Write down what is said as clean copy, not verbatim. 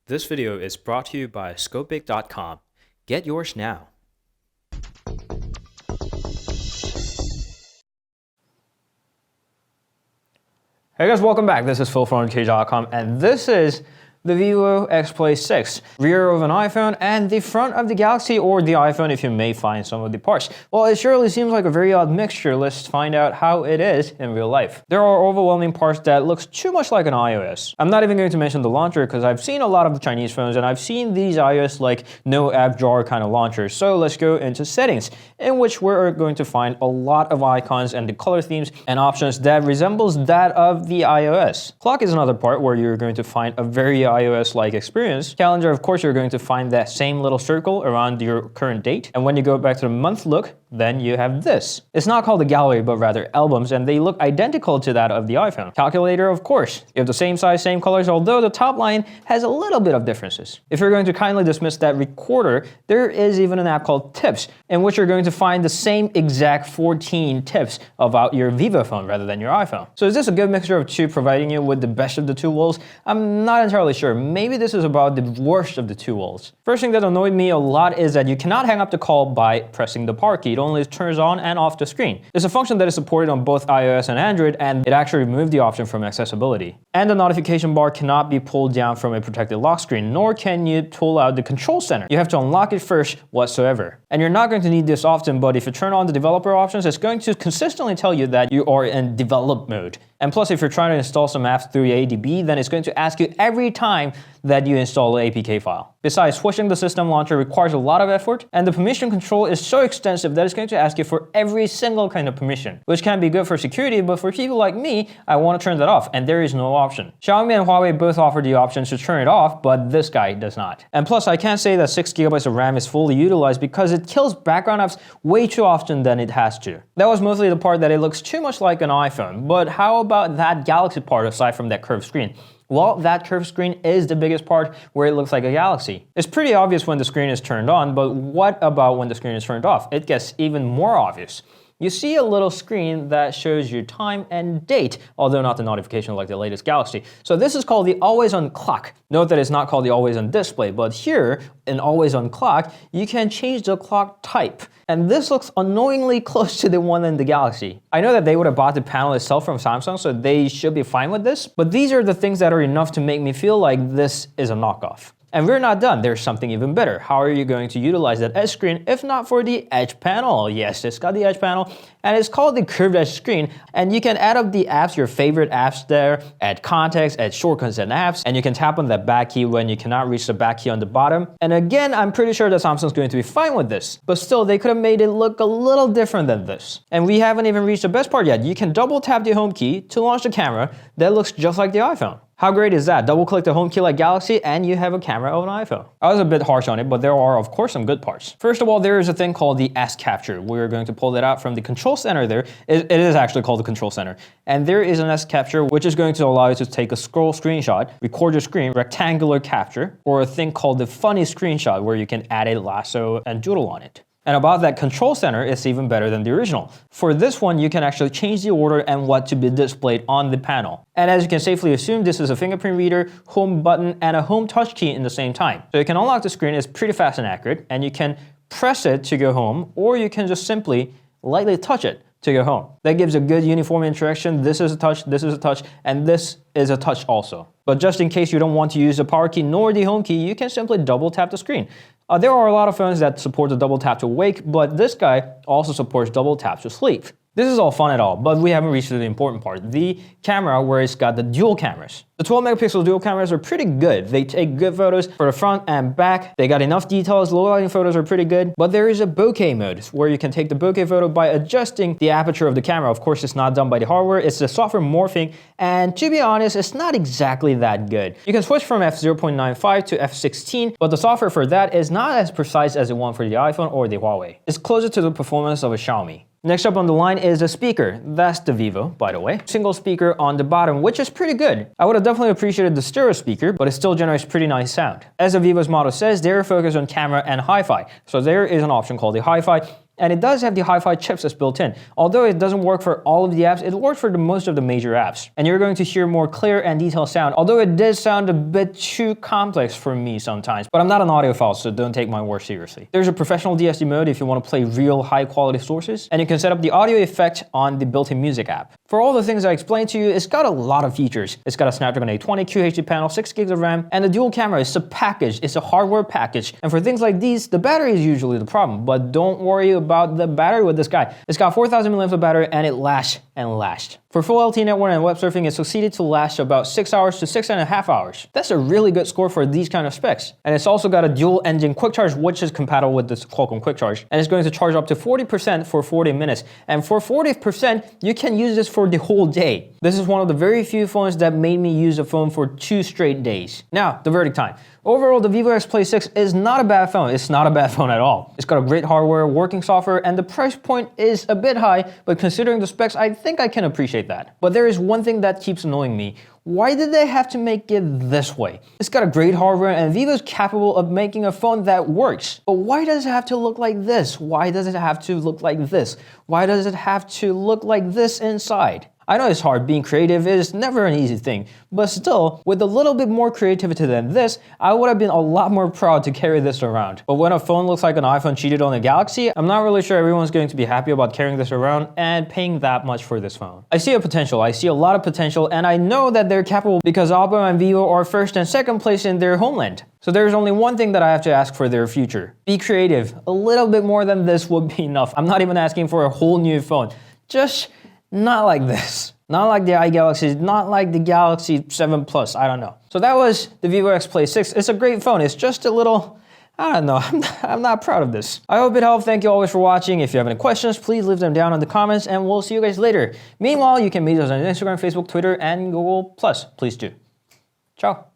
This video is brought to you by Scopic.com. Get yours now. Hey guys, welcome back. This is Phil from Untitled.com, and this is the Vivo Xplay 6, rear of an iPhone and the front of the Galaxy, or the iPhone if you may find some of the parts. Well, it surely seems like a very odd mixture. Let's find out how it is in real life. There are overwhelming parts that looks too much like an iOS. I'm not even going to mention the launcher because I've seen a lot of the Chinese phones and I've seen these iOS like no app drawer kind of launchers. So let's go into settings, in which we're going to find a lot of icons and the color themes and options that resembles that of the iOS. Clock is another part where you're going to find a very iOS-like experience. Calendar, of course, you're going to find that same little circle around your current date. And when you go back to the month look, then you have this. It's not called a gallery, but rather albums, and they look identical to that of the iPhone. Calculator, of course. You have the same size, same colors, although the top line has a little bit of differences. If you're going to kindly dismiss that recorder, there is even an app called Tips, in which you're going to find the same exact 14 tips about your Vivo phone rather than your iPhone. So is this a good mixture of two, providing you with the best of the two worlds? I'm not entirely sure. Maybe this is about the worst of the two worlds. First thing that annoyed me a lot is that you cannot hang up the call by pressing the power key. It only turns on and off the screen. It's a function that is supported on both iOS and Android, and it actually removed the option from accessibility. And the notification bar cannot be pulled down from a protected lock screen, nor can you pull out the control center. You have to unlock it first whatsoever. And you're not going to need this often, but if you turn on the developer options, it's going to consistently tell you that you are in develop mode. And plus, if you're trying to install some apps through ADB, then it's going to ask you every time that you install an APK file. Besides, switching the system launcher requires a lot of effort, and the permission control is so extensive that it's going to ask you for every single kind of permission, which can be good for security, but for people like me, I want to turn that off, and there is no option. Xiaomi and Huawei both offer the option to turn it off, but this guy does not. And plus, I can't say that 6 GB of RAM is fully utilized because it kills background apps way too often than it has to. That was mostly the part that it looks too much like an iPhone, but how about that Galaxy part aside from that curved screen? Well, that curved screen is the biggest part where it looks like a Galaxy. It's pretty obvious when the screen is turned on, but what about when the screen is turned off? It gets even more obvious. You see a little screen that shows you time and date, although not the notification like the latest Galaxy. So this is called the always-on clock. Note that it's not called the always-on display, but here, in always-on clock, you can change the clock type. And this looks annoyingly close to the one in the Galaxy. I know that they would have bought the panel itself from Samsung, so they should be fine with this, but these are the things that are enough to make me feel like this is a knockoff. And we're not done. There's something even better. How are you going to utilize that edge screen if not for the edge panel? Yes, it's got the edge panel, and it's called the curved edge screen. And you can add up the apps, your favorite apps there, add context, add shortcuts and apps, and you can tap on that back key when you cannot reach the back key on the bottom. And again, I'm pretty sure that Samsung's going to be fine with this, but still, they could have made it look a little different than this. And we haven't even reached the best part yet. You can double tap the home key to launch the camera that looks just like the iPhone. How great is that? Double click the home key like Galaxy and you have a camera of an iPhone. I was a bit harsh on it, but there are of course some good parts. First of all, there is a thing called the S capture. We're going to pull that out from the control center there. It is actually called the control center. And there is an S capture which is going to allow you to take a scroll screenshot, record your screen, rectangular capture, or a thing called the funny screenshot where you can add a lasso and doodle on it. And about that control center, it's even better than the original. For this one, you can actually change the order and what to be displayed on the panel. And as you can safely assume, this is a fingerprint reader, home button, and a home touch key in the same time. So you can unlock the screen, it's pretty fast and accurate, and you can press it to go home, or you can just simply lightly touch it to go home. That gives a good uniform interaction. This is a touch, and this is a touch also. But just in case you don't want to use the power key nor the home key, you can simply double tap the screen. There are a lot of phones that support the double tap to wake, but this guy also supports double tap to sleep. This is all fun and all, but we haven't reached the important part, the camera where it's got the dual cameras. The 12 megapixel dual cameras are pretty good. They take good photos for the front and back. They got enough details, low lighting photos are pretty good, but there is a bokeh mode where you can take the bokeh photo by adjusting the aperture of the camera. Of course, it's not done by the hardware, it's the software morphing, and to be honest, it's not exactly that good. You can switch from f0.95 to f16, but the software for that is not as precise as the one for the iPhone or the Huawei. It's closer to the performance of a Xiaomi. Next up on the line is a speaker. That's the Vivo, by the way. Single speaker on the bottom, which is pretty good. I would have definitely appreciated the stereo speaker, but it still generates pretty nice sound. As the Vivo's model says, they're focused on camera and hi-fi. So there is an option called the hi-fi, And it does have the hi-fi chips that's built in. Although it doesn't work for all of the apps, it works for most of the major apps. And you're going to hear more clear and detailed sound, although it did sound a bit too complex for me sometimes. But I'm not an audiophile, so don't take my word seriously. There's a professional DSD mode if you want to play real high-quality sources, and you can set up the audio effect on the built-in music app. For all the things I explained to you, it's got a lot of features. It's got a Snapdragon 820 QHD panel, 6 gigs of RAM, and the dual camera is a package. It's a hardware package. And for things like these, the battery is usually the problem, but don't worry about the battery with this guy. It's got 4,000 mAh of battery, and it lasts and lasts. For full LTE network and web surfing, it succeeded to last about 6 hours to 6.5 hours. That's a really good score for these kind of specs. And it's also got a dual engine quick charge, which is compatible with this Qualcomm quick charge. And it's going to charge up to 40% for 40 minutes. And for 40%, you can use this for the whole day. This is one of the very few phones that made me use a phone for 2 straight days. Now, the verdict time. Overall, the Vivo Xplay 6 is not a bad phone. It's not a bad phone at all. It's got a great hardware, working software, and the price point is a bit high, but considering the specs, I think I can appreciate that. But there is one thing that keeps annoying me. Why did they have to make it this way? It's got a great hardware, and Vivo's capable of making a phone that works. But why does it have to look like this? Why does it have to look like this? Why does it have to look like this inside? I know it's hard, being creative is never an easy thing, but still, with a little bit more creativity than this, I would have been a lot more proud to carry this around. But when a phone looks like an iPhone cheated on a Galaxy, I'm not really sure everyone's going to be happy about carrying this around and paying that much for this phone. I see a potential, I see a lot of potential, and I know that they're capable because Oppo and Vivo are first and second place in their homeland. So there's only one thing that I have to ask for their future. Be creative. A little bit more than this would be enough. I'm not even asking for a whole new phone. Just not like this. Not like the iGalaxy, not like the Galaxy 7 Plus, I don't know. So that was the Vivo Xplay 6. It's a great phone. It's just a little, I don't know, I'm not proud of this. I hope it helped. Thank you always for watching. If you have any questions, please leave them down in the comments and we'll see you guys later. Meanwhile, you can meet us on Instagram, Facebook, Twitter, and Google+. Please do. Ciao.